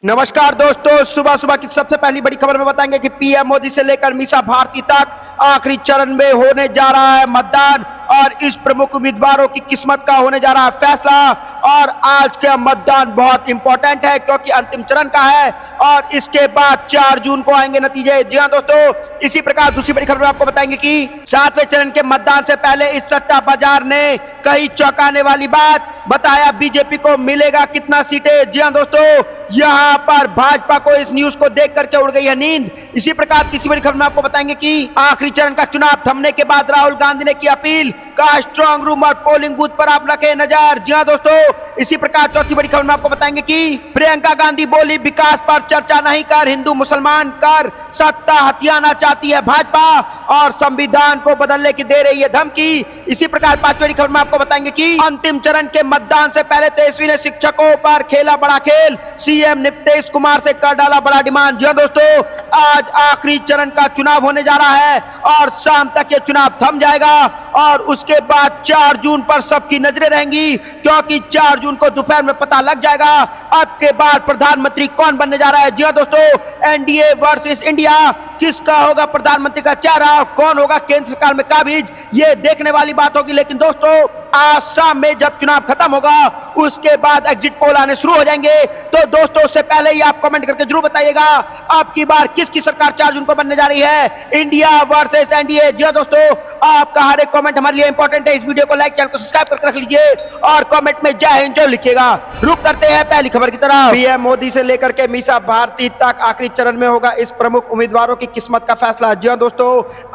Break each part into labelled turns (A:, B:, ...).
A: नमस्कार दोस्तों, सुबह सुबह की सबसे पहली बड़ी खबर में बताएंगे कि पीएम मोदी से लेकर मीसा भारती तक आखिरी चरण में होने जा रहा है मतदान और इस प्रमुख उम्मीदवारों की किस्मत का होने जा रहा है फैसला। और आज का मतदान बहुत इंपॉर्टेंट है क्योंकि अंतिम चरण का है और इसके बाद 4 जून को आएंगे नतीजे। जी हाँ दोस्तों, इसी प्रकार दूसरी बड़ी खबर में आपको बताएंगे कि 7वें चरण के मतदान से पहले इस सट्टा बाजार ने कई चौंकाने वाली बात बताया, बीजेपी को मिलेगा कितना सीटें। जी हाँ दोस्तों, यहाँ पर भाजपा को इस न्यूज को देख करके उड़ गई है नींद। इसी प्रकार तीसरी बड़ी खबर में आपको बताएंगे कि आखिरी चरण का चुनाव थमने के बाद राहुल गांधी ने की अपील, कहा स्ट्रांग रूम और पोलिंग बूथ पर आप रखें नजर। जी हां दोस्तों, इसी प्रकार चौथी बड़ी खबर में आपको बताएंगे कि प्रियंका गांधी बोली, विकास पर चर्चा नहीं कर हिंदू मुसलमान कर सत्ता हथियाना चाहती है भाजपा और संविधान को बदलने की दे रही है धमकी। इसी प्रकार पांचवी बड़ी खबर में आपको बताएंगे कि अंतिम चरण के मतदान से पहले तेजस्वी ने शिक्षकों पर खेला बड़ा खेल, सीएम नीतीश कुमार से कर डाला बड़ा डिमांड। जी दोस्तों, आज आखिरी चरण का चुनाव होने जा रहा है और शाम तक ये चुनाव थम जाएगा और उसके बाद 4 जून पर सबकी नजरें रहेंगी क्योंकि 4 जून को दोपहर में पता लग जाएगा अब के बाद प्रधानमंत्री कौन बनने जा रहा है। जी दोस्तों, एनडीए वर्सेस इंडिया, किसका होगा प्रधानमंत्री का चेहरा, कौन होगा केंद्र सरकार में काबिज, ये देखने वाली बात होगी। लेकिन दोस्तों, आज शाम में जब चुनाव खत्म होगा उसके बाद एग्जिट पोल आने शुरू हो जाएंगे। तो दोस्तों, उससे पहले ही आप कमेंट करके जरूर बताइएगा अब की बार किसकी सरकार 4 जून को बनने जा रही है, इंडिया वर्सेस एनडीए। जी दोस्तों, आपका हर एक कमेंट हमारे लिए इंपॉर्टेंट है। इस वीडियो को लाइक, चैनल को सब्सक्राइब करके रख लीजिए और कमेंट में जय हिंद जो लिखिएगा। रुक करते हैं पहली खबर की तरफ। पीएम मोदी से लेकर के मीसा भारती तक आखिरी चरण में होगा इस प्रमुख उम्मीदवारों की किस्मत का फैसला। जी दोस्तों,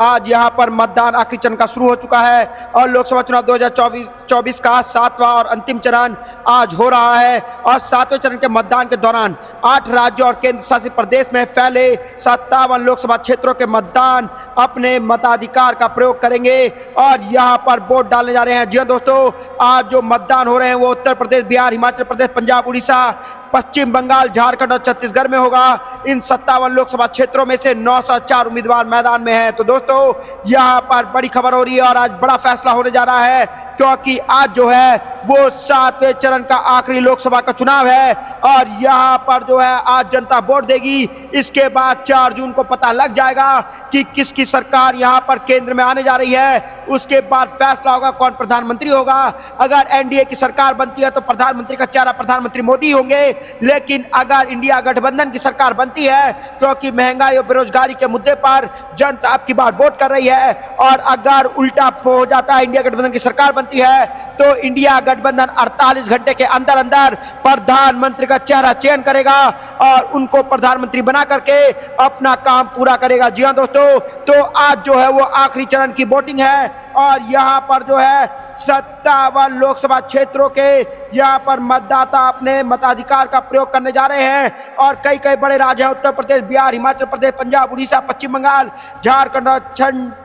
A: आज यहाँ पर मतदान आखिरी चरण का शुरू हो चुका है और लोकसभा चुनाव 2024 का 7वां और अंतिम चरण आज हो रहा है। और 7वें चरण के मतदान के दौरान 8 राज्यों और केंद्र शासित प्रदेश में फैले 57 लोकसभा क्षेत्रों के मतदान अपने मताधिकार का प्रयोग करेंगे और यहाँ पर वोट डालने जा रहे हैं। जी दोस्तों, आज जो मतदान हो रहे हैं वो उत्तर प्रदेश, बिहार, हिमाचल प्रदेश, पंजाब, उड़ीसा, पश्चिम बंगाल, झारखंड और छत्तीसगढ़ में होगा। इन 57 लोकसभा क्षेत्रों में से 904 उम्मीदवार मैदान में हैं। तो दोस्तों, यहाँ पर बड़ी खबर हो रही है और आज बड़ा फैसला होने जा रहा है क्योंकि आज जो है वो 7वें चरण का आखिरी लोकसभा का चुनाव है और यहाँ पर जो है आज जनता वोट देगी। इसके बाद 4 जून को पता लग जाएगा कि किसकी सरकार यहाँ पर केंद्र में आने जा रही है। उसके बाद फैसला होगा कौन प्रधानमंत्री होगा। अगर एनडीए की सरकार बनती है तो प्रधानमंत्री का चेहरा प्रधानमंत्री मोदी होंगे, लेकिन अगर इंडिया गठबंधन की सरकार बनती है क्योंकि महंगाई और बेरोजगारी के मुद्दे पर जनता अब की बार वोट कर रही है और अगर उल्टा हो जाता है, इंडिया गठबंधन की सरकार बनती है तो इंडिया गठबंधन 48 घंटे के अंदर अंदर प्रधानमंत्री का चेहरा चयन करेगा और उनको प्रधानमंत्री बना करके अपना काम पूरा करेगा। जी हाँ दोस्तों, तो आज जो है वो आखिरी चरण की वोटिंग है और यहाँ पर जो है 57 लोकसभा क्षेत्रों के यहाँ पर मतदाता अपने मताधिकार का प्रयोग करने जा रहे हैं और कई कई बड़े राज्य हैं, उत्तर प्रदेश, बिहार, हिमाचल प्रदेश, पंजाब, उड़ीसा, पश्चिम बंगाल, झारखंड और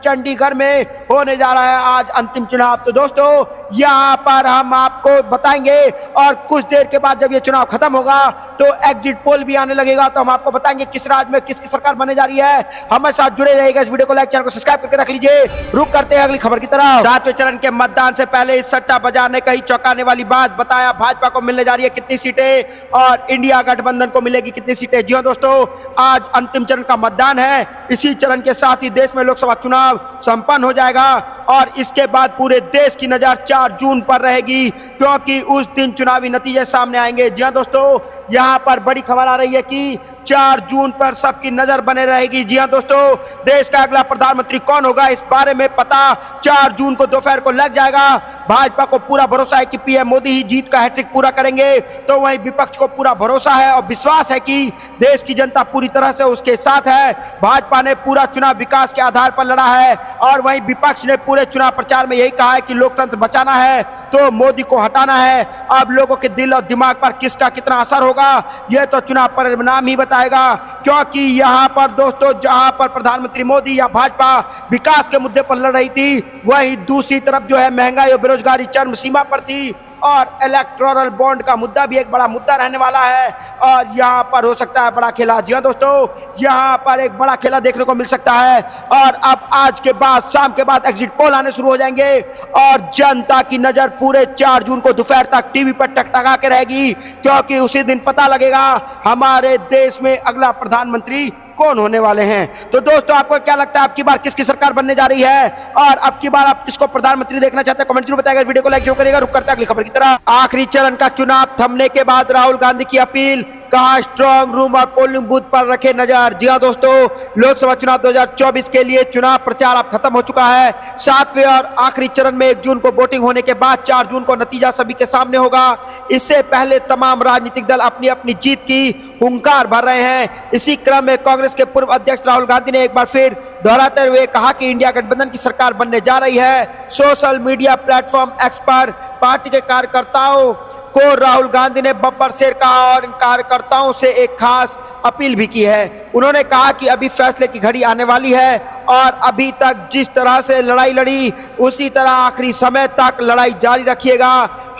A: चंडीगढ़ में होने जा रहा है आज अंतिम चुनाव। तो दोस्तों, यहाँ पर हम आपको बताएंगे और कुछ देर के बाद जब ये चुनाव खत्म होगा तो एग्जिट पोल भी आने लगेगा तो हम आपको बताएंगे किस राज्य में किसकी सरकार बनने जा रही है। हमारे साथ जुड़े रहेगा, इस वीडियो को लाइक, चैनल को सब्सक्राइब करके रख लीजिए। रुक करते हैं अगली खबर की तरफ। 7वें चरण के मतदान से पहले इस सट्टा बाजार ने कई चौंकाने वाली बात बताया, भाजपा को मिलने जा रही है कितनी सीटें और इंडिया गठबंधन को मिलेगी कितनी सीटें। जी हाँ दोस्तों, आज अंतिम चरण का मतदान है। इसी चरण के साथ ही देश में लोकसभा चुनाव संपन्न हो जाएगा और इसके बाद पूरे देश की नजर 4 जून पर रहेगी क्योंकि उस दिन चुनावी नतीजे सामने आएंगे। जी हाँ दोस्तों, यहाँ पर बड़ी खबर आ रही है कि 4 जून पर सबकी नजर बने रहेगी। जी हाँ दोस्तों, देश का अगला प्रधानमंत्री कौन होगा इस बारे में पता 4 जून को दोपहर को लग जाएगा। भाजपा को पूरा भरोसा है कि पीएम मोदी ही जीत का हैट्रिक पूरा करेंगे, तो वहीं विपक्ष को पूरा भरोसा है और विश्वास है कि देश की जनता पूरी तरह से उसके साथ है। भाजपा ने पूरा चुनाव विकास के आधार पर लड़ा है और वहीं विपक्ष ने पूरे चुनाव प्रचार में यही कहा है कि लोकतंत्र बचाना है तो मोदी को हटाना है। अब लोगों के दिल और दिमाग पर किसका कितना असर होगा यह तो चुनाव परिणाम ही बताएगा क्योंकि यहाँ पर दोस्तों, जहाँ पर प्रधानमंत्री मोदी या भाजपा विकास के मुद्दे पर लड़ रही थी, वहीं दूसरी तरफ जो है महंगाई और बेरोजगारी चरम सीमा पर थी और इलेक्टोरल बॉन्ड का मुद्दा भी एक बड़ा मुद्दा रहने वाला है और यहाँ पर हो सकता है बड़ा खेला। जी हाँ दोस्तों, यहाँ पर एक बड़ा खेला देखने को मिल सकता है और अब आज के बाद शाम के बाद एग्जिट पोल आने शुरू हो जाएंगे और जनता की नजर पूरे 4 जून को दोपहर तक टीवी पर टकटका के रहेगी, क्योंकि उसी दिन पता लगेगा हमारे देश में अगला प्रधानमंत्री कौन होने वाले हैं। तो दोस्तों, आपको क्या लगता है आपकी बार किसकी सरकार बनने जा रही है और अब की बार आप किसको प्रधानमंत्री देखना चाहते हैं? कमेंट जरूर बताइएगा, वीडियो को लाइक जरूर करिएगा। रुक करते हैं अगली खबर की तरह। आखिरी चरण का चुनाव थमने के बाद राहुल गांधी की अपील, कहा स्ट्रांग रूम और पोलिंग बूथ पर रखे नजर। जी हां दोस्तों, लोकसभा चुनाव 2024 के लिए चुनाव प्रचार अब खत्म हो चुका है। 7वें और आखिरी चरण में 1 जून को वोटिंग होने के बाद 4 जून को नतीजा सभी के सामने होगा। इससे पहले तमाम राजनीतिक दल अपनी अपनी जीत की हुंकार भर रहे हैं। इसी क्रम में कांग्रेस के पूर्व अध्यक्ष राहुल गांधी ने एक बार फिर दोहराते हुए कहा कि इंडिया गठबंधन की सरकार बनने जा रही है। सोशल मीडिया प्लेटफॉर्म एक्स पर पार्टी के कार्यकर्ताओं को राहुल गांधी ने बब्बर शेर कहा और इन कार्यकर्ताओं से एक खास अपील भी की है। उन्होंने कहा कि अभी फैसले की घड़ी आने वाली है और अभी तक जिस तरह से लड़ाई लड़ी उसी तरह आखिरी समय तक लड़ाई जारी रखिएगा।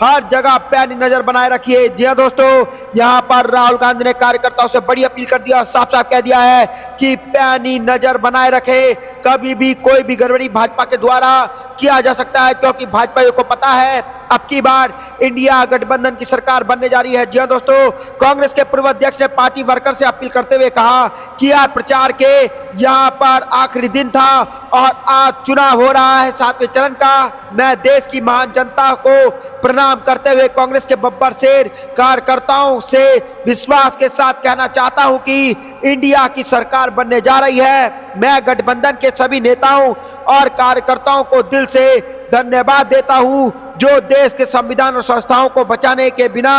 A: हर जगह पैनी नजर बनाए रखिए। जी हाँ दोस्तों, यहाँ पर राहुल गांधी ने कार्यकर्ताओं से बड़ी अपील कर दिया और साफ साफ कह दिया है कि पैनी नजर बनाए रखे। कभी भी कोई भी गड़बड़ी भाजपा के द्वारा किया जा सकता है, क्योंकि भाजपा को पता है अब की बार इंडिया गठबंधन की सरकार बनने जा रही है। जी हां दोस्तों, कांग्रेस के पूर्व अध्यक्ष ने पार्टी वर्कर से अपील करते हुए कहा कि आज प्रचार के यहां पर आखिरी दिन था और आज चुनाव हो रहा है 7वें चरण का। मैं देश की महान जनता को प्रणाम करते हुए कांग्रेस के बब्बर शेर कार्यकर्ताओं से विश्वास के साथ कहना चाहता हूं कि इंडिया की सरकार बनने जा रही है। मैं गठबंधन के सभी नेताओं और कार्यकर्ताओं को दिल से धन्यवाद देता हूं जो देश के संविधान और संस्थाओं को बचाने के बिना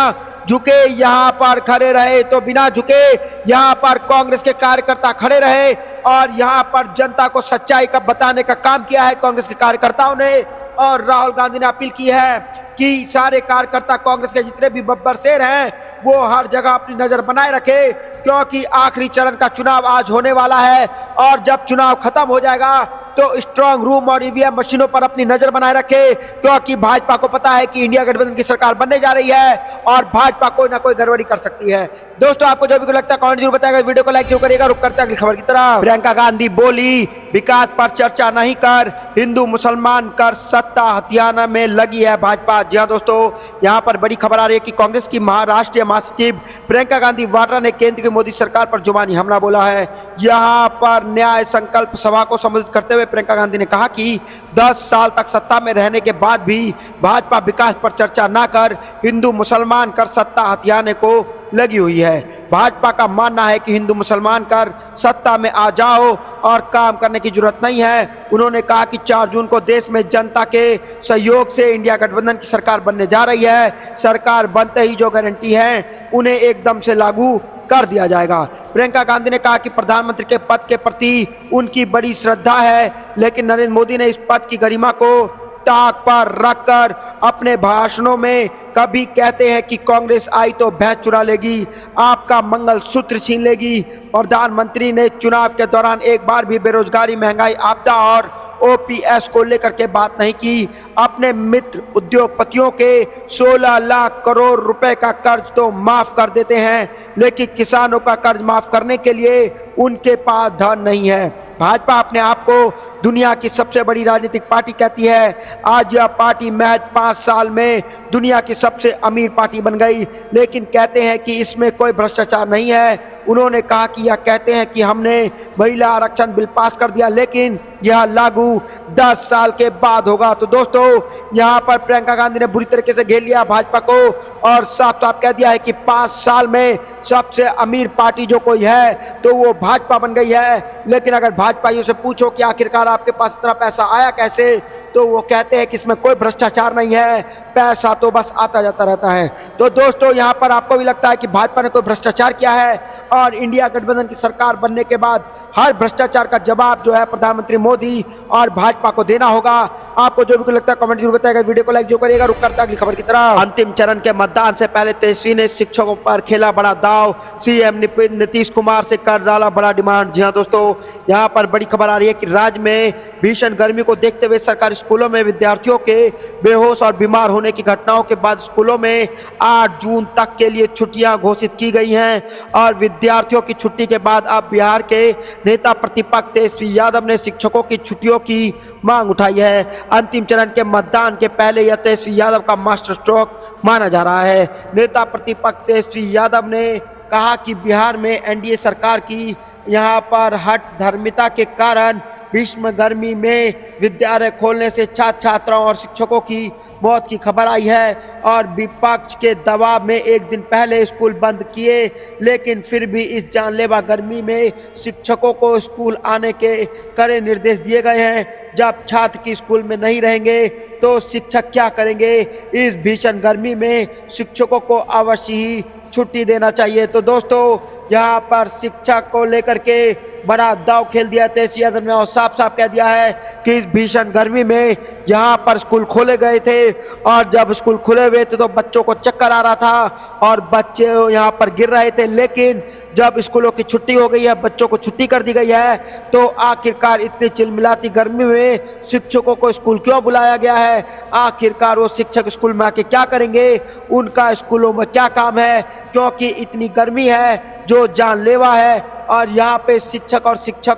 A: झुके यहाँ पर खड़े रहे। तो बिना झुके यहाँ पर कांग्रेस के कार्यकर्ता खड़े रहे और यहाँ पर जनता को सच्चाई का बताने का काम किया है कांग्रेस के कार्यकर्ताओं ने। और राहुल गांधी ने अपील की है कि सारे कार्यकर्ता कांग्रेस के जितने भी बब्बर शेर हैं वो हर जगह अपनी नजर बनाए रखे, क्योंकि आखिरी चरण का चुनाव आज होने वाला है और जब चुनाव खत्म हो जाएगा तो स्ट्रांग रूम और ईवीएम मशीनों पर अपनी नजर बनाए रखे, क्योंकि भाजपा को पता है कि इंडिया गठबंधन की सरकार बनने जा रही है और भाजपा कोई ना कोई गड़बड़ी कर सकती है। दोस्तों, आपको जो भी लगता है कमेंट जरूर बताएगा, वीडियो को लाइक जरूर करिएगा। रुक करते हैं अगली खबर की तरफ। प्रियंका गांधी बोली, विकास पर चर्चा नहीं कर हिंदू मुसलमान कर सत्ता हथियाना में लगी है भाजपा। जी हाँ दोस्तों, यहाँ पर बड़ी खबर आ रही है कि कांग्रेस की महाराष्ट्रीय महासचिव प्रियंका गांधी वाड्रा ने केंद्र की मोदी सरकार पर जुबानी हमला बोला है। यहाँ पर न्याय संकल्प सभा को संबोधित करते हुए प्रियंका गांधी ने कहा कि 10 साल तक सत्ता में रहने के बाद भी भाजपा विकास पर चर्चा न कर हिंदू मुसलमान कर सत्ता हथियाने को लगी हुई है। भाजपा का मानना है कि हिंदू मुसलमान कर सत्ता में आ जाओ और काम करने की जरूरत नहीं है। उन्होंने कहा कि 4 जून को देश में जनता के सहयोग से इंडिया गठबंधन की सरकार बनने जा रही है। सरकार बनते ही जो गारंटी है उन्हें एकदम से लागू कर दिया जाएगा। प्रियंका गांधी ने कहा कि प्रधानमंत्री के पद के प्रति उनकी बड़ी श्रद्धा है, लेकिन नरेंद्र मोदी ने इस पद की गरिमा को ताक पर रखकर अपने भाषणों में कभी कहते हैं कि कांग्रेस आई तो भैंस चुरा लेगी, आपका मंगल सूत्र छीन लेगी। प्रधानमंत्री ने चुनाव के दौरान एक बार भी बेरोजगारी, महंगाई, आपदा और ओपीएस को लेकर के बात नहीं की। अपने मित्र उद्योगपतियों के 16 लाख करोड़ रुपए का कर्ज तो माफ कर देते हैं, लेकिन किसानों का कर्ज माफ करने के लिए उनके पास धन नहीं है। भाजपा अपने आप को दुनिया की सबसे बड़ी राजनीतिक पार्टी कहती है। आज यह पार्टी महज 5 साल में दुनिया की सबसे अमीर पार्टी बन गई, लेकिन कहते हैं कि इसमें कोई भ्रष्टाचार नहीं है। उन्होंने कहा कि यह कहते हैं कि हमने महिला आरक्षण बिल पास कर दिया, लेकिन यह लागू 10 साल के बाद होगा। तो दोस्तों, यहाँ पर प्रियंका गांधी ने बुरी तरीके से घेर लिया भाजपा को और साफ साफ कह दिया है कि 5 साल में सबसे अमीर पार्टी जो कोई है तो वो भाजपा बन गई है। लेकिन अगर भाजपाइयों से पूछो कि आखिरकार आपके पास इतना पैसा आया कैसे, तो वो कहते हैं कि इसमें कोई भ्रष्टाचार नहीं है, पैसा तो बस आता जाता रहता है। तो दोस्तों, यहाँ पर आपको भी लगता है कि भाजपा ने कोई भ्रष्टाचार किया है और इंडिया गठबंधन की सरकार बनने के बाद हर भ्रष्टाचार का जवाब जो है प्रधानमंत्री मोदी और भाजपा को देना होगा। आपको जो भी लगता है कमेंट जरूर बताएगा, वीडियो को लाइक जो करिएगा। रुक करता अगली खबर की तरफ। अंतिम चरण के मतदान से पहले तेजस्वी ने शिक्षकों पर खेला बड़ा दाव, सीएम नीतीश कुमार से कर डाला बड़ा डिमांड। जी हाँ दोस्तों, यहाँ पर बड़ी खबर आ रही है कि राज्य में भीषण गर्मी को देखते हुए सरकारी स्कूलों में विद्यार्थियों के बेहोश और बीमार होने होने की घटनाओं के बाद स्कूलों में 8 जून तक के लिए छुट्टियां घोषित की गई हैं और विद्यार्थियों की छुट्टी के बाद अब बिहार के नेता प्रतिपक्ष तेजस्वी यादव ने शिक्षकों की छुट्टियों की मांग उठाई है। अंतिम चरण के मतदान के पहले यह तेजस्वी यादव का मास्टर स्ट्रोक माना जा रहा है। नेता प्रतिपक्ष तेजस्वी यादव ने कहा कि बिहार में एनडीए सरकार की यहाँ पर हठ धर्मिता के कारण भीषण गर्मी में विद्यालय खोलने से छात्र छात्राओं और शिक्षकों की मौत की खबर आई है और विपक्ष के दबाव में एक दिन पहले स्कूल बंद किए, लेकिन फिर भी इस जानलेवा गर्मी में शिक्षकों को स्कूल आने के कड़े निर्देश दिए गए हैं। जब छात्र की स्कूल में नहीं रहेंगे तो शिक्षक क्या करेंगे? इस भीषण गर्मी में शिक्षकों को अवश्य ही छुट्टी देना चाहिए। तो दोस्तों, यहाँ पर शिक्षा को लेकर के बड़ा दाव खेल दिया तेजस्वी यादव ने और साफ साफ कह दिया है कि इस भीषण गर्मी में यहाँ पर स्कूल खोले गए थे और जब स्कूल खुले हुए थे तो बच्चों को चक्कर आ रहा था और बच्चे यहाँ पर गिर रहे थे, लेकिन जब स्कूलों की छुट्टी हो गई है, बच्चों को छुट्टी कर दी गई है, तो आखिरकार इतनी चिलमिलाती गर्मी में शिक्षकों को स्कूल क्यों बुलाया गया है? आखिरकार वो शिक्षक स्कूल में आके क्या करेंगे? उनका स्कूलों में क्या काम है? क्योंकि इतनी गर्मी है जो जानलेवा है और यहाँ पे शिक्षक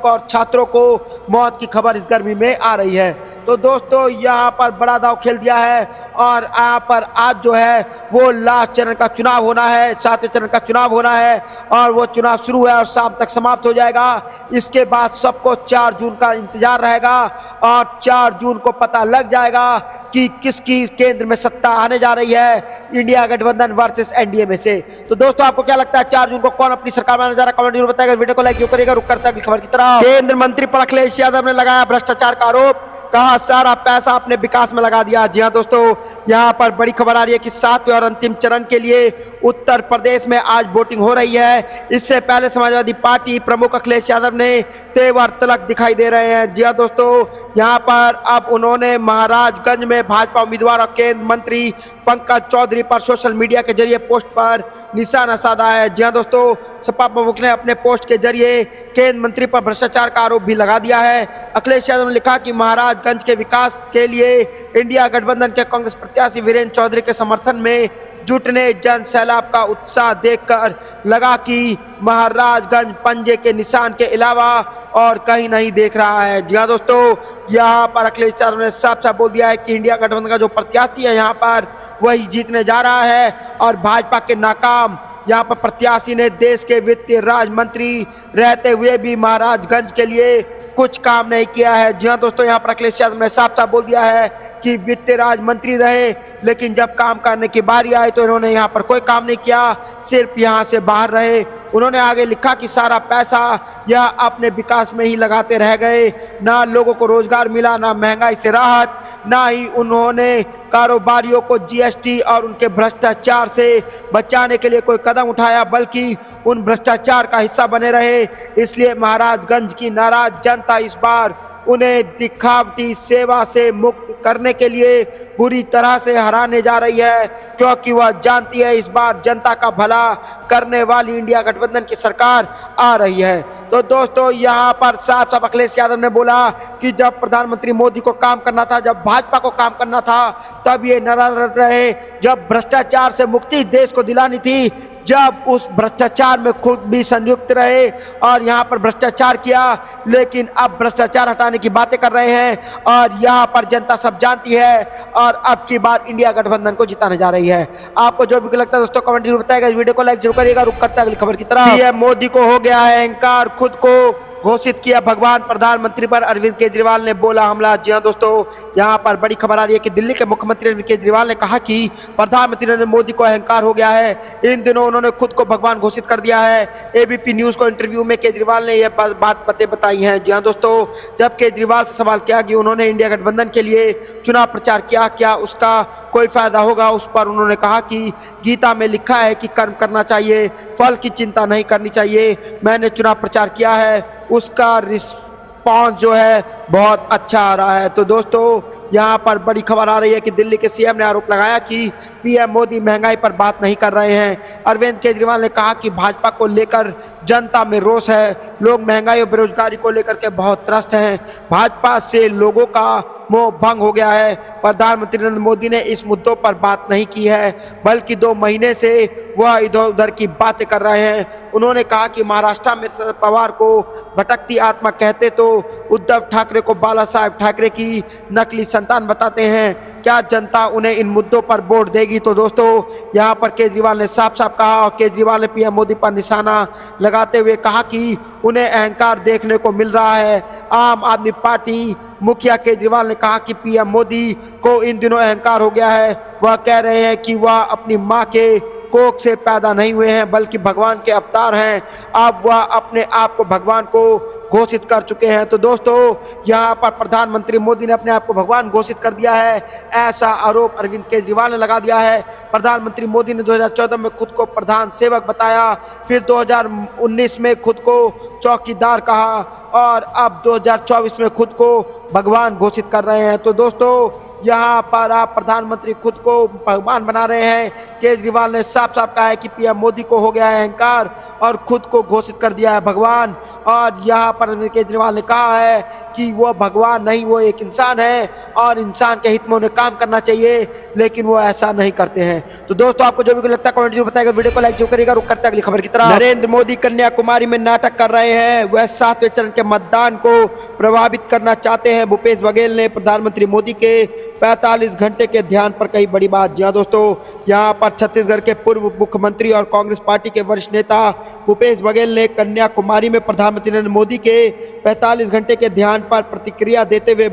A: और छात्रों को मौत की खबर इस गर्मी में आ रही है। तो दोस्तों, यहाँ पर बड़ा दाव खेल दिया है और यहाँ पर आज जो है वो लास्ट चरण का चुनाव होना है, 7वें चरण का चुनाव होना है और वो चुनाव शुरू है और शाम तक समाप्त हो जाएगा। इसके बाद सबको 4 जून का इंतजार रहेगा और 4 जून को पता लग जाएगा कि किसकी केंद्र में सत्ता आने जा रही है, इंडिया गठबंधन वर्सेस एनडीए में से। तो दोस्तों, आपको क्या लगता है 4 जून को कौन अपनी सरकार बनाने जा रहा है? कमेंट जरूर बताएगा। वीडियो को लाइक क्यों करेगा? रुक करता है खबर की तरफ। केंद्र मंत्री पर अखिलेश यादव ने लगाया भ्रष्टाचार का आरोप, कहा सारा पैसा अपने विकास में लगा दिया। जी हां दोस्तों, यहाँ पर बड़ी खबर आ रही है कि 7वें और अंतिम चरण के लिए उत्तर प्रदेश में आज वोटिंग हो रही है। इससे पहले समाजवादी पार्टी प्रमुख अखिलेश यादव ने तेवर तलक दिखाई दे रहे हैं। जी हां दोस्तों, यहाँ पर अब उन्होंने महाराजगंज में भाजपा उम्मीदवार और केंद्र मंत्री पंकज चौधरी पर सोशल मीडिया के जरिए पोस्ट पर निशाना साधा है। जी हां दोस्तों, सपा प्रमुख ने अपने पोस्ट के जरिए केंद्र मंत्री पर भ्रष्टाचार का आरोप भी लगा दिया है। अखिलेश यादव ने लिखा कि महाराजगंज के विकास के लिए इंडिया गठबंधन के कांग्रेस प्रत्याशी वीरेंद्र चौधरी के समर्थन में जुटने जन सैलाब का उत्साह देखकर लगा कि महाराजगंज पंजे के निशान के अलावा और कहीं नहीं देख रहा है। जी हाँ दोस्तों, यहाँ पर अखिलेश यादव ने साफ साफ बोल दिया है कि इंडिया गठबंधन का जो प्रत्याशी है यहाँ पर वही जीतने जा रहा है और भाजपा के नाकाम यहाँ पर प्रत्याशी ने देश के वित्तीय राज्य मंत्री रहते हुए भी महाराजगंज के लिए कुछ काम नहीं किया है। जी हाँ दोस्तों, यहाँ पर अखिलेश यादव ने साफ साफ बोल दिया है कि वित्त राज्य मंत्री रहे, लेकिन जब काम करने की बारी आई तो इन्होंने यहाँ पर कोई काम नहीं किया, सिर्फ यहाँ से बाहर रहे। उन्होंने आगे लिखा कि सारा पैसा यह अपने विकास में ही लगाते रह गए, ना लोगों को रोजगार मिला, ना महंगाई से राहत, ना ही उन्होंने कारोबारियों को जीएसटी और उनके भ्रष्टाचार से बचाने के लिए कोई कदम उठाया, बल्कि उन भ्रष्टाचार का हिस्सा बने रहे। इसलिए महाराजगंज की नाराज जनता इस बार उन्हें दिखावटी सेवा से मुक्त करने के लिए बुरी तरह से हराने जा रही है, क्योंकि वह जानती है इस बार जनता का भला करने वाली इंडिया गठबंधन की सरकार आ रही है। तो दोस्तों, यहाँ पर साफ साफ अखिलेश यादव ने बोला कि जब प्रधानमंत्री मोदी को काम करना था, जब भाजपा को काम करना था, तब ये नाराज रहे। जब भ्रष्टाचार से मुक्ति देश को दिलानी थी, जब उस भ्रष्टाचार में खुद भी संयुक्त रहे और यहाँ पर भ्रष्टाचार किया, लेकिन अब भ्रष्टाचार हटाने की बातें कर रहे हैं और यहाँ पर जनता सब जानती है और अब की बार इंडिया गठबंधन को जिताने जा रही है। आपको जो भी लगता है दोस्तों कमेंट जरूर बताएगा। इस वीडियो को लाइक जरूर करिएगा। रुक करता है अगली खबर की तरफ। पीएम मोदी को हो गया है अहंकार, खुद को घोषित किया भगवान, प्रधानमंत्री पर अरविंद केजरीवाल ने बोला हमला। जी हां दोस्तों, यहाँ पर बड़ी खबर आ रही है कि दिल्ली के मुख्यमंत्री अरविंद केजरीवाल ने कहा कि प्रधानमंत्री नरेंद्र मोदी को अहंकार हो गया है। इन दिनों उन्होंने खुद को भगवान घोषित कर दिया है। एबीपी न्यूज को इंटरव्यू में केजरीवाल ने यह बातें बताई हैं। जी हां दोस्तों, जब केजरीवाल से सवाल किया कि उन्होंने इंडिया गठबंधन के लिए चुनाव प्रचार किया, क्या उसका कोई फायदा होगा, उस पर उन्होंने कहा कि गीता में लिखा है कि कर्म करना चाहिए, फल की चिंता नहीं करनी चाहिए। मैंने चुनाव प्रचार किया है, उसका रिस्पॉन्स जो है बहुत अच्छा आ रहा है। तो दोस्तों, यहाँ पर बड़ी खबर आ रही है कि दिल्ली के सीएम ने आरोप लगाया कि पीएम मोदी महंगाई पर बात नहीं कर रहे हैं। अरविंद केजरीवाल ने कहा कि भाजपा को लेकर जनता में रोष है, लोग महंगाई और बेरोजगारी को लेकर के बहुत त्रस्त हैं। भाजपा से लोगों का मोह भंग हो गया है। प्रधानमंत्री नरेंद्र मोदी ने इस मुद्दों पर बात नहीं की है, बल्कि 2 महीने से वह इधर उधर की बातें कर रहे हैं। उन्होंने कहा कि महाराष्ट्र में शरद पवार को भटकती आत्मा कहते तो उद्धव ठाकरे को बाला साहेब ठाकरे की नकली संतान बताते हैं। क्या जनता उन्हें इन मुद्दों पर वोट देगी? तो दोस्तों, यहाँ पर केजरीवाल ने साफ साफ कहा, और केजरीवाल ने पीएम मोदी पर निशाना लगाते हुए कहा कि उन्हें अहंकार देखने को मिल रहा है। आम आदमी पार्टी मुखिया केजरीवाल ने कहा कि पीएम मोदी को इन दिनों अहंकार हो गया है। वह कह रहे हैं कि वह अपनी मां के कोख से पैदा नहीं हुए हैं, बल्कि भगवान के अवतार हैं। अब वह अपने आप को भगवान को घोषित कर चुके हैं। तो दोस्तों, यहाँ पर प्रधानमंत्री मोदी ने अपने आप को भगवान घोषित कर दिया है, ऐसा आरोप अरविंद केजरीवाल ने लगा दिया है। प्रधानमंत्री मोदी ने 2014 में खुद को प्रधान सेवक बताया, फिर 2019 में खुद को चौकीदार कहा, और अब 2024 में खुद को भगवान घोषित कर रहे हैं। तो दोस्तों, यहाँ पर आप प्रधानमंत्री खुद को भगवान बना रहे हैं। केजरीवाल ने साफ साफ कहा है कि पीएम मोदी को हो गया है अहंकार और खुद को घोषित कर दिया है भगवान। और यहाँ पर केजरीवाल ने कहा है कि वो भगवान नहीं, वो एक इंसान है और इंसान के हित में उन्हें काम करना चाहिए, लेकिन वो ऐसा नहीं करते हैं। तो दोस्तों, आपको जो भी लगता है कमेंट जरूर बताइएगा, वीडियो को लाइक जरूर करिएगा। रुक करते अगली खबर की तरफ। नरेंद्र मोदी कन्याकुमारी में नाटक कर रहे हैं, वह 7वें चरण के मतदान को प्रभावित करना चाहते हैं। भूपेश बघेल ने प्रधानमंत्री मोदी के 45 घंटे के ध्यान पर कही बड़ी बात। जी हाँ दोस्तों, यहाँ पर छत्तीसगढ़ के पूर्व मुख्यमंत्री और कांग्रेस पार्टी के वरिष्ठ नेता भूपेश बघेल ने कन्याकुमारी में प्रधानमंत्री नरेंद्र मोदी के 45 घंटे के ध्यान पर प्रतिक्रिया देते हुए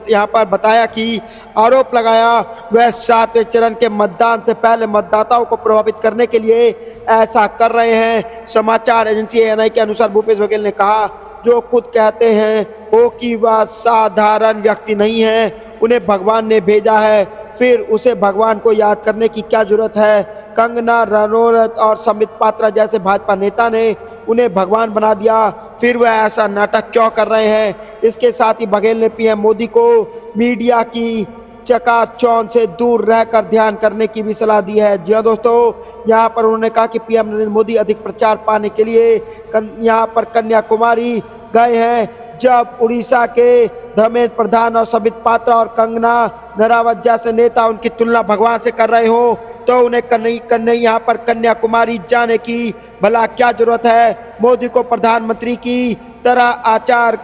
A: यहाँ पर बताया कि आरोप लगाया वह 7वें चरण के मतदान से पहले मतदाताओं को प्रभावित करने के लिए ऐसा कर रहे हैं। समाचार एजेंसी एएनआई के अनुसार भूपेश बघेल ने कहा, जो खुद कहते हैं वो कि वह साधारण व्यक्ति नहीं है, उन्हें भगवान ने भेजा है, फिर उसे भगवान को याद करने की क्या जरूरत है। कंगना रनौत और संबित पात्रा जैसे भाजपा नेता ने उन्हें भगवान बना दिया, फिर वह ऐसा नाटक क्यों कर रहे हैं। इसके साथ ही बघेल ने पीएम मोदी को मीडिया की चकाचौंध से दूर रहकर ध्यान करने की भी सलाह दी है। जी हाँ दोस्तों, यहाँ पर उन्होंने कहा कि पीएम नरेंद्र मोदी अधिक प्रचार पाने के लिए यहाँ पर कन्याकुमारी गए हैं। जब उड़ीसा के धर्मेंद्र प्रधान और संबित पात्रा और कंगना रनावत जैसे नेता उनकी तुलना भगवान से कर रहे हो, तो उन्हें कन्हैया यहाँ पर कन्याकुमारी जाने की भला क्या जरूरत है। मोदी को प्रधानमंत्री की तरह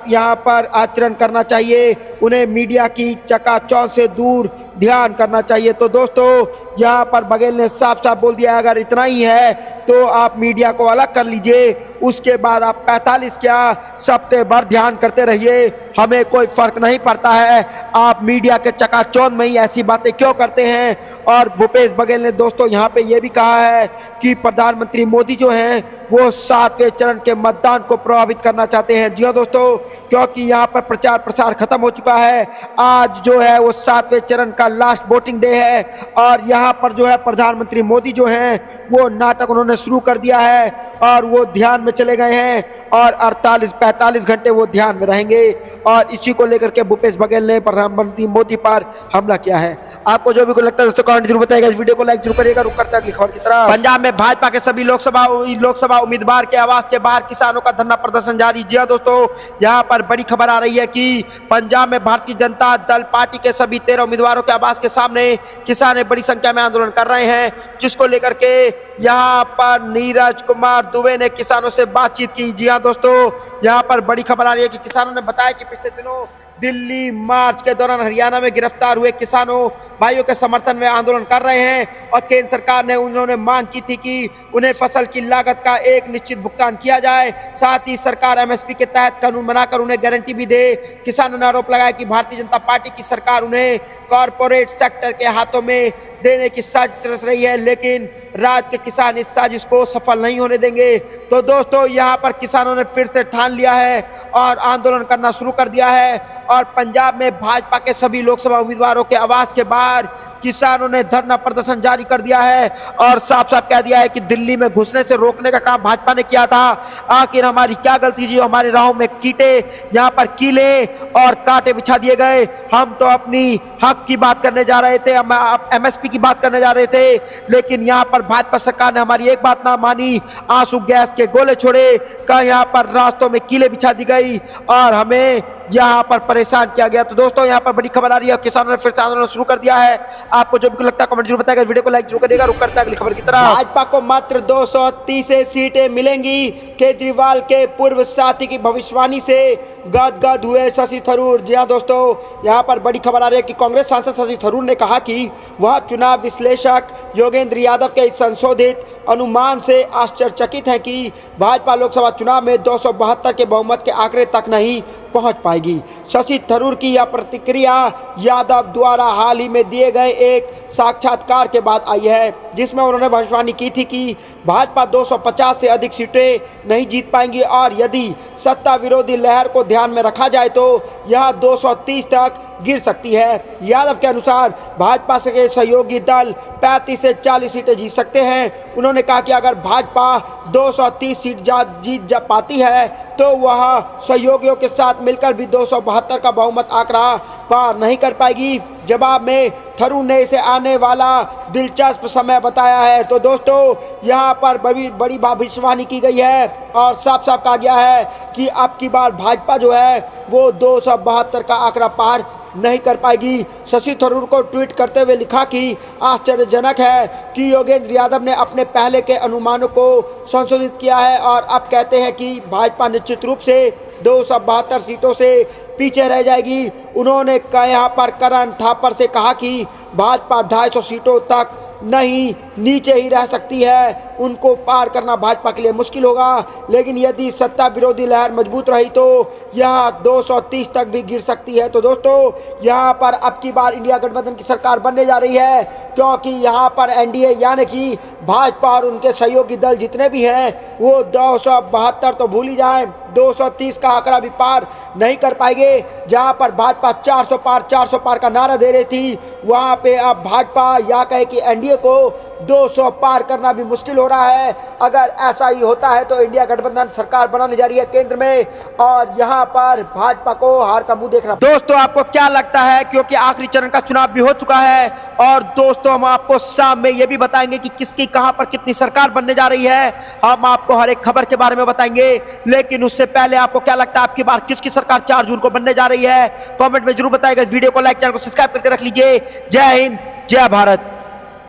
A: यहाँ पर आचरण करना चाहिए, उन्हें मीडिया की चकाचौंध से दूर ध्यान करना चाहिए। तो दोस्तों, यहाँ पर बघेल ने साफ साफ बोल दिया, अगर इतना ही है तो आप मीडिया को अलग कर लीजिए, उसके बाद आप 45 क्या सप्ताह भर ध्यान करते रहिए, हमें कोई फर्क नहीं पड़ता है। आप मीडिया के चकाचौंध में ही ऐसी बातें क्यों करते हैं। और भूपेश बघेल ने दोस्तों यहाँ पे ये भी कहा है कि प्रधानमंत्री मोदी जो हैं वो 7वें चरण के मतदान को प्रभावित करना चाहते हैं। जी हाँ दोस्तों, क्योंकि यहाँ पर प्रचार प्रसार खत्म हो चुका है। आज जो है वो 7वें चरण का लास्ट वोटिंग डे है, और यहाँ पर जो है प्रधानमंत्री मोदी जो हैं वो नाटक उन्होंने शुरू कर दिया है, और वो ध्यान में चले गए हैं, और 45 घंटे वो ध्यान में रहेंगे। और इसी को लेकर के भूपेश बघेल ने प्रधानमंत्री मोदी पर हमला किया है। आपको जो भी लगता है दोस्तों कमेंट जरूर बताइएगा, इस वीडियो को लाइक जरूर करिएगा। रुक करते हैं अगली खबर की तरफ। पंजाब में भाजपा के सभी लोकसभा उम्मीदवार के आवास के बाहर किसानों का धरना प्रदर्शन जारी। जी हाँ दोस्तों, यहाँ पर बड़ी खबर आ रही है कि पंजाब में भारतीय जनता दल पार्टी के सभी 13 उम्मीदवारों के आवास के सामने किसान बड़ी संख्या में आंदोलन कर रहे हैं, जिसको लेकर के यहाँ पर नीरज कुमार दुबे ने किसानों से बातचीत की। जी हाँ दोस्तों, यहाँ पर बड़ी खबर आ रही है कि किसानों ने बताया कि पिछले दिनों दिल्ली मार्च के दौरान हरियाणा में गिरफ्तार हुए किसानों भाइयों के समर्थन में आंदोलन कर रहे हैं, और केंद्र सरकार ने उन्होंने मांग की थी कि उन्हें फसल की लागत का एक निश्चित भुगतान किया जाए, साथ ही सरकार एमएसपी के तहत कानून बनाकर उन्हें गारंटी भी दे। किसानों ने आरोप लगाया कि भारतीय जनता पार्टी की सरकार उन्हें कॉरपोरेट सेक्टर के हाथों में देने की साजिश रच रही है, लेकिन राज्य के किसान इस साजिश को सफल नहीं होने देंगे। तो दोस्तों, यहाँ पर किसानों ने फिर से ठान लिया है और आंदोलन करना शुरू कर दिया है, और पंजाब में भाजपा के सभी लोकसभा उम्मीदवारों के आवास के बाहर किसानों ने धरना प्रदर्शन जारी कर दिया है, और साफ साफ कह दिया है कि दिल्ली में घुसने से रोकने का काम भाजपा ने किया था। आखिर हमारी क्या गलती थी जो हमारे राहों में कीटे, यहाँ पर कीले और कांटे बिछा दिए गए। हम तो अपनी हक की बात करने जा रहे थे, एमएसपी की बात करने जा रहे थे, लेकिन यहाँ पर भाजपा सरकार ने हमारी एक बात ना मानी, आंसू गैस के गोले छोड़े, का यहाँ पर रास्तों में कीले बिछा दी गई, और हमें यहाँ पर परेशान किया गया। तो दोस्तों यहाँ पर बड़ी खबर आ रही है, किसानों ने फिर से आंदोलन शुरू कर दिया है। आपको जो भी लगता है कमेंट जरूर बताएगा, वीडियो को लाइक जरूर करिएगा। रुक करता है अगली खबर की तरफ। भाजपा को मात्र 230 सीटें मिलेंगी, केजरीवाल के पूर्व साथी की भविष्यवाणी से गदगद हुए शशि थरूर। जी हाँ दोस्तों, यहाँ पर बड़ी खबर आ रही है कि कांग्रेस सांसद शशि थरूर ने कहा कि वह चुनाव विश्लेषक योगेंद्र यादव के संशोधित अनुमान से आश्चर्यचकित है कि भाजपा लोकसभा चुनाव में 272 के बहुमत के आंकड़े तक नहीं पहुंच पाएगी। शशि थरूर की यह प्रतिक्रिया यादव द्वारा हाल ही में दिए गए एक साक्षात्कार के बाद आई है, जिसमें उन्होंने भविष्यवाणी की थी कि भाजपा 250 से अधिक सीटें नहीं जीत पाएंगी और यदि सत्ता विरोधी लहर को ध्यान में रखा जाए तो यह 230 तक गिर सकती है। यादव के अनुसार भाजपा के सहयोगी दल 35 से 40 सीटें जीत सकते हैं। उन्होंने कहा कि अगर भाजपा 230 सीट जीत पाती है तो वह सहयोगियों के साथ मिलकर भी 272 का बहुमत आंकड़ा पार नहीं कर पाएगी। जवाब में थरूर ने इसे आने वाला दिलचस्प समय बताया है। तो दोस्तों यहाँ पर बड़ी भविष्यवाणी की गई है और साफ साफ कहा गया है कि अब की बार भाजपा जो है वो 272 का आंकड़ा पार नहीं कर पाएगी। शशि थरूर को ट्वीट करते हुए लिखा कि आश्चर्यजनक है कि योगेंद्र यादव ने अपने पहले के अनुमानों को संशोधित किया है और अब कहते हैं कि भाजपा निश्चित रूप से 272 सीटों से पीछे रह जाएगी। उन्होंने यहाँ पर करण थापर से कहा कि भाजपा 250 सीटों तक नहीं नीचे ही रह सकती है, उनको पार करना भाजपा के लिए मुश्किल होगा, लेकिन यदि सत्ता विरोधी लहर मजबूत रही तो यह 230 तक भी गिर सकती है। तो दोस्तों यहाँ पर अब की बार इंडिया गठबंधन की सरकार बनने जा रही है, क्योंकि यहाँ पर एनडीए यानी कि भाजपा और उनके सहयोगी दल जितने भी हैं वो 272 तो भूल ही जाएं, 230 का आंकड़ा भी पार नहीं कर पाएंगे। जहां पर भाजपा 400 पार का नारा दे रही थी, वहां पे अब भाजपा या कहे कि एनडीए को 200 पार करना भी मुश्किल हो रहा है। अगर ऐसा ही होता है तो इंडिया गठबंधन सरकार बनाने जा रही है केंद्र में और यहां पर भाजपा को हार का मुंह देखना। दोस्तों आपको क्या लगता है, क्योंकि आखिरी चरण का चुनाव भी हो चुका है और दोस्तों हम आपको शाम में यह भी बताएंगे कि किसकी कहां पर कितनी सरकार बनने जा रही है। हम आपको हर एक खबर के बारे में बताएंगे, लेकिन उससे पहले आपको क्या लगता है आपकी बार किसकी सरकार 4 जून को बनने जा रही है, कमेंट में जरूर बताइएगा। इस वीडियो को लाइक, चैनल को सब्सक्राइब करके रख लीजिए। जय हिंद, जय भारत।